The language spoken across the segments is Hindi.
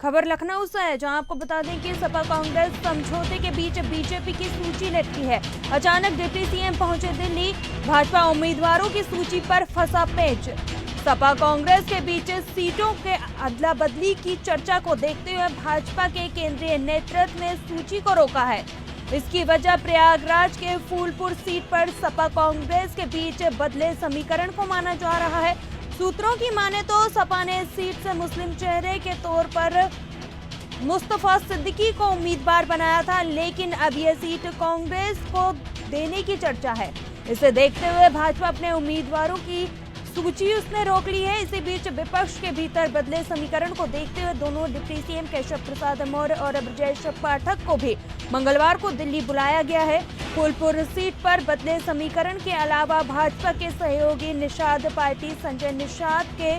खबर लखनऊ से है, जहां आपको बता दें कि सपा कांग्रेस समझौते के बीच बीजेपी की सूची लटकी है। अचानक डिप्टी सीएम पहुंचे दिल्ली, भाजपा उम्मीदवारों की सूची पर फंसा पेच। सपा कांग्रेस के बीच सीटों के अदला बदली की चर्चा को देखते हुए भाजपा के केंद्रीय नेतृत्व ने सूची को रोका है। इसकी वजह प्रयागराज के फूलपुर सीट पर सपा कांग्रेस के बीच बदले समीकरण को माना जा रहा है। सूत्रों की माने तो सपा ने इस सीट से मुस्लिम चेहरे के तौर पर मुस्तफा सिद्दीकी को उम्मीदवार बनाया था, लेकिन अब यह सीट कांग्रेस को देने की चर्चा है। इसे देखते हुए भाजपा अपने उम्मीदवारों की सूची उसने रोक ली है। इसी बीच विपक्ष के भीतर बदले समीकरण को देखते हुए दोनों डिप्टी सीएम केशव प्रसाद मौर्य और ब्रजेश पाठक को भी मंगलवार को दिल्ली बुलाया गया है। फूलपुर सीट पर बदले समीकरण के अलावा भाजपा के सहयोगी निषाद पार्टी संजय निषाद के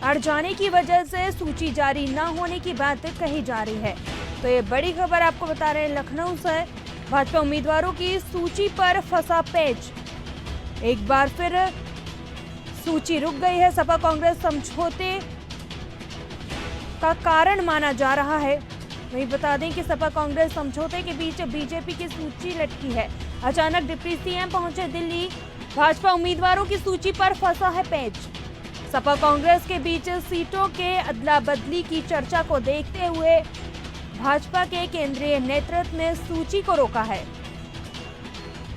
अड़ जाने की वजह से सूची जारी न होने की बात कही जा रही है। तो ये बड़ी खबर आपको बता रहे हैं लखनऊ से। भाजपा उम्मीदवारों की सूची पर फंसा पेच। एक बार फिर सूची रुक गई है। सपा कांग्रेस समझौते का कारण माना जा रहा है। वहीं बता दें कि सपा कांग्रेस समझौते के बीच बीजेपी की सूची लटकी है। अचानक डिप्टी सीएम पहुंचे दिल्ली, भाजपा उम्मीदवारों की सूची पर फंसा है पेच। सपा कांग्रेस के बीच सीटों के अदला बदली की चर्चा को देखते हुए भाजपा के केंद्रीय नेतृत्व ने सूची को रोका है।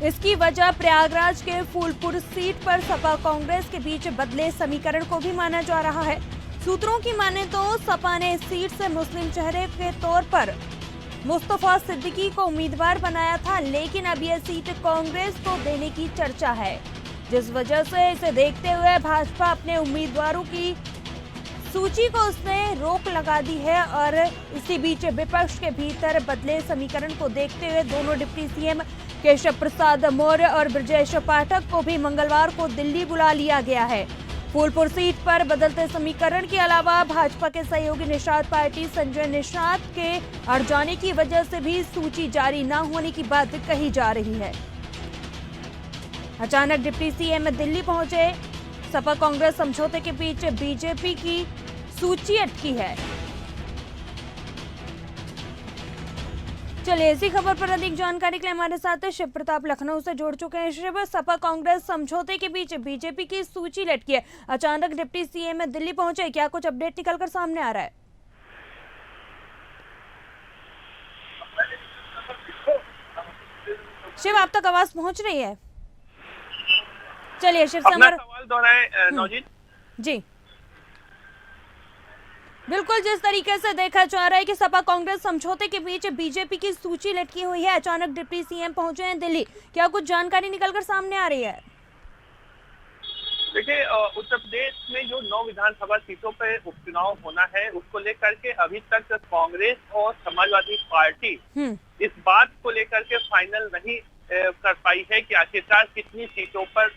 इसकी वजह प्रयागराज के फूलपुर सीट पर सपा कांग्रेस के बीच बदले समीकरण को भी माना जा रहा है। सूत्रों की माने तो सपा ने इस सीट से मुस्लिम चेहरे के तौर पर मुस्तफा सिद्दीकी को उम्मीदवार बनाया था, लेकिन अब यह सीट कांग्रेस को देने की चर्चा है, जिस वजह से इसे देखते हुए भाजपा अपने उम्मीदवारों की सूची को उसने रोक लगा दी है। और इसी बीच विपक्ष के भीतर बदले समीकरण को देखते हुए दोनों डिप्टी सीएम केशव प्रसाद मौर्य और ब्रजेश पाठक को भी मंगलवार को दिल्ली बुला लिया गया है। फूलपुर सीट पर बदलते समीकरण के अलावा भाजपा के सहयोगी निषाद पार्टी संजय निषाद के अड़ जाने की वजह से भी सूची जारी न होने की बात कही जा रही है। अचानक डिप्टी सीएम दिल्ली पहुंचे, सपा कांग्रेस समझौते के बीच बीजेपी की सूची अटकी है। चलिए, इसी खबर पर अधिक जानकारी के लिए हमारे साथ शिव प्रताप लखनऊ से जुड़ चुके हैं। शिव, सपा कांग्रेस समझौते के बीच बीजेपी की सूची लटकी है। अचानक डिप्टी सीएम दिल्ली पहुंचे, क्या कुछ अपडेट निकलकर सामने आ रहा है? शिव, आप तक आवाज पहुंच रही है? चलिए शिव से हमारा सवाल दोहराए नौजीत जी। बिल्कुल, जिस तरीके से देखा जा रहा है कि सपा कांग्रेस समझौते के बीच बीजेपी की सूची लटकी हुई है, अचानक डिप्टी सीएम पहुंचे हैं दिल्ली, क्या कुछ जानकारी निकलकर सामने आ रही है? देखिए, उत्तर प्रदेश में जो 9 विधानसभा सीटों पर उपचुनाव होना है, उसको लेकर के अभी तक कांग्रेस और समाजवादी पार्टी इस बात को लेकर के फाइनल नहीं कर पाई है कि आखिरकार कितनी सीटों पर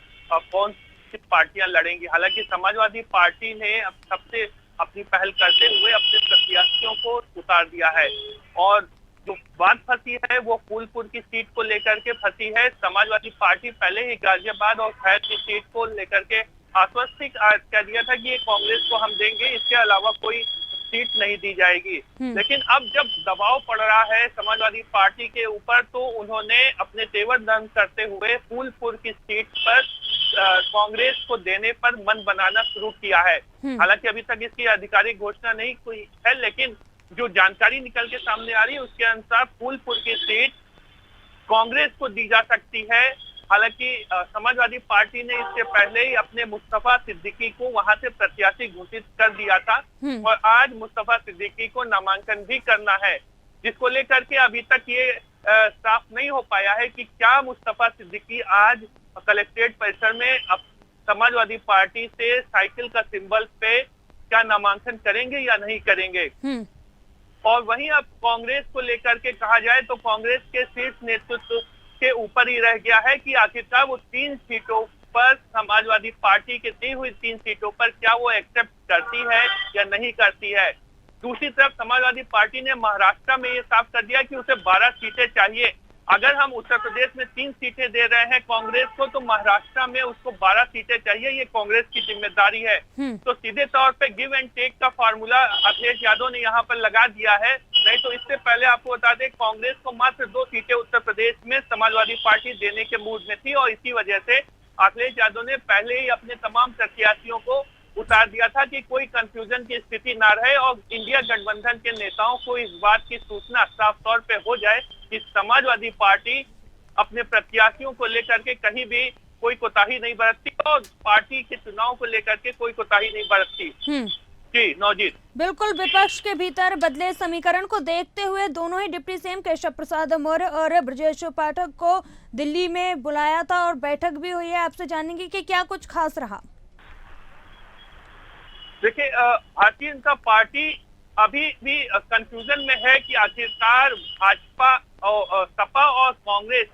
कौन सी पार्टियां लड़ेंगी। हालांकि समाजवादी पार्टी ने अब सबसे अपनी पहल करते हुए अपने प्रत्याशियों को उतार दिया है, और जो बात फंसी है वो फूलपुर की सीट को लेकर के फंसी है। समाजवादी पार्टी पहले ही गाजियाबाद और खैर की सीट को लेकर के आश्वस्त कर दिया था कि ये कांग्रेस को हम देंगे, इसके अलावा कोई सीट नहीं दी जाएगी। लेकिन अब जब दबाव पड़ रहा है समाजवादी पार्टी के ऊपर, तो उन्होंने अपने तेवर दर्ज करते हुए फूलपुर की सीट पर कांग्रेस को देने पर मन बनाना शुरू किया है। हालांकि अभी तक इसकी आधिकारिक घोषणा नहीं हुई है, लेकिन जो जानकारी निकल के सामने आ रही है उसके अनुसार फूलपुर की सीट कांग्रेस को दी जा सकती है। हालांकि समाजवादी पार्टी ने इससे पहले ही अपने मुस्तफा सिद्दीकी को वहां से प्रत्याशी घोषित कर दिया था, और आज मुस्तफा सिद्दीकी को नामांकन भी करना है, जिसको लेकर के अभी तक ये साफ नहीं हो पाया है कि क्या मुस्तफा सिद्दीकी आज कलेक्ट्रेट परिसर में अब समाजवादी पार्टी से साइकिल का सिंबल पे क्या नामांकन करेंगे या नहीं करेंगे। और वहीं अब कांग्रेस को लेकर के कहा जाए तो कांग्रेस के शीर्ष नेतृत्व के ऊपर ही रह गया है कि आखिरकार वो 3 सीटों पर, समाजवादी पार्टी के दी हुई 3 सीटों पर क्या वो एक्सेप्ट करती है या नहीं करती है। दूसरी तरफ समाजवादी पार्टी ने महाराष्ट्र में ये साफ कर दिया कि उसे 12 सीटें चाहिए, अगर हम उत्तर प्रदेश में 3 सीटें दे रहे हैं कांग्रेस को, तो महाराष्ट्र में उसको 12 सीटें चाहिए। ये कांग्रेस की जिम्मेदारी है। तो सीधे तौर पे गिव एंड टेक का फार्मूला अखिलेश यादव ने यहाँ पर लगा दिया है। नहीं तो इससे पहले आपको बता दें, कांग्रेस को मात्र 2 सीटें उत्तर प्रदेश में समाजवादी पार्टी देने के मूड में थी और इसी वजह से अखिलेश यादव ने पहले ही अपने तमाम प्रत्याशियों को उतार दिया था कि कोई कंफ्यूजन की स्थिति ना रहे और इंडिया गठबंधन के नेताओं को इस बात की सूचना साफ तौर पे हो जाए कि समाजवादी पार्टी अपने प्रत्याशियों को लेकर के कहीं भी कोई कोताही नहीं बरतती और पार्टी के चुनाव को लेकर के कोई कोताही नहीं बरतती। जी नौजीत, बिल्कुल। विपक्ष के भीतर बदले समीकरण को देखते हुए दोनों ही डिप्टी सीएम केशव प्रसाद मौर्य और ब्रजेश पाठक को दिल्ली में बुलाया था और बैठक भी हुई है। आपसे जानेंगे कि क्या कुछ खास रहा। देखिए, भारतीय जनता पार्टी अभी भी कंफ्यूजन में है कि आखिरकार भाजपा और सपा और कांग्रेस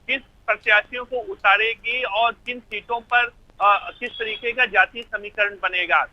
किस प्रत्याशियों को उतारेगी और किन सीटों पर किस तरीके का जातीय समीकरण बनेगा।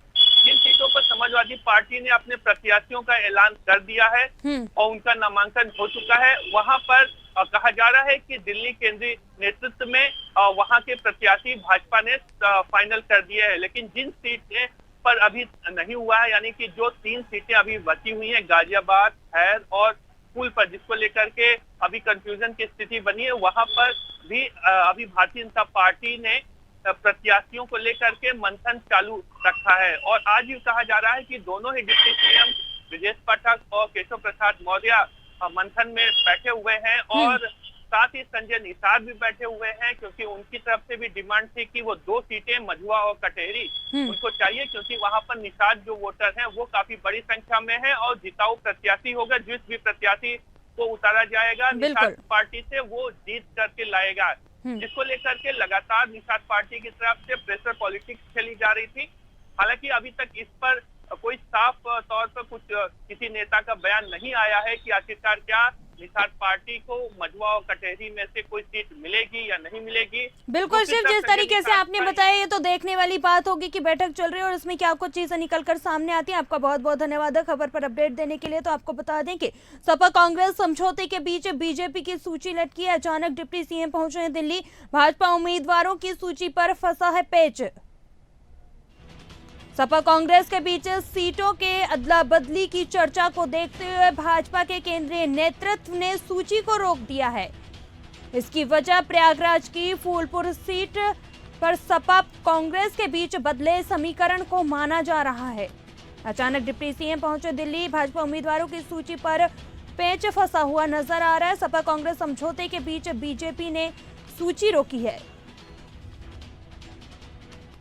जिन सीटों पर समाजवादी पार्टी ने अपने प्रत्याशियों का ऐलान कर दिया है और उनका नामांकन हो चुका है, वहां पर कहा जा रहा है कि दिल्ली केंद्रीय नेतृत्व में वहां के प्रत्याशी भाजपा ने फाइनल कर दिए है। लेकिन जिन सीटें पर अभी नहीं हुआ है, यानी कि जो 3 सीटें अभी बची हुई हैं, गाजियाबाद, खैर और फूलपुर, जिसको लेकर के अभी कंफ्यूजन की स्थिति बनी है, वहां पर भी अभी भारतीय जनता पार्टी ने प्रत्याशियों को लेकर के मंथन चालू रखा है। और आज भी कहा जा रहा है कि दोनों ही डिप्टी सीएम ब्रजेश पाठक और केशव प्रसाद मौर्य मंथन में बैठे हुए हैं और साथ ही संजय निषाद भी बैठे हुए हैं, क्योंकि उनकी तरफ से भी डिमांड थी कि वो 2 सीटें मझुआ और कटेरी उनको चाहिए, क्योंकि वहां पर निषाद जो वोटर हैं वो काफी बड़ी संख्या में है और जिताऊ प्रत्याशी होगा। जिस भी प्रत्याशी को उतारा जाएगा निषाद पार्टी से, वो जीत करके लाएगा, जिसको लेकर के लगातार निषाद पार्टी की तरफ से प्रेशर पॉलिटिक्स खेली जा रही थी। हालांकि अभी तक इस पर कोई साफ तौर पर कुछ किसी नेता का बयान नहीं आया है कि आखिरकार क्या निषाद पार्टी को मझुआ और कटेरी में से कोई सीट मिलेगी या नहीं मिलेगी। बिल्कुल, सिर्फ जिस तरीके से आपने बताया, ये तो देखने वाली बात होगी कि बैठक चल रही है और इसमें क्या कुछ चीजें निकलकर सामने आती है। आपका बहुत बहुत धन्यवाद है खबर पर अपडेट देने के लिए। तो आपको बता दें कि सपा कांग्रेस समझौते के बीच बीजेपी की सूची लटकी है। अचानक डिप्टी सीएम पहुंचे हैं दिल्ली। भाजपा उम्मीदवारों की सूची पर फंसा है पेच। सपा कांग्रेस के बीच सीटों के अदला बदली की चर्चा को देखते हुए भाजपा के केंद्रीय नेतृत्व ने सूची को रोक दिया है। इसकी वजह प्रयागराज की फूलपुर सीट पर सपा कांग्रेस के बीच बदले समीकरण को माना जा रहा है। अचानक डिप्टी सीएम पहुंचे दिल्ली। भाजपा उम्मीदवारों की सूची पर पेच फंसा हुआ नजर आ रहा है। सपा कांग्रेस समझौते के बीच बीजेपी ने सूची रोकी है।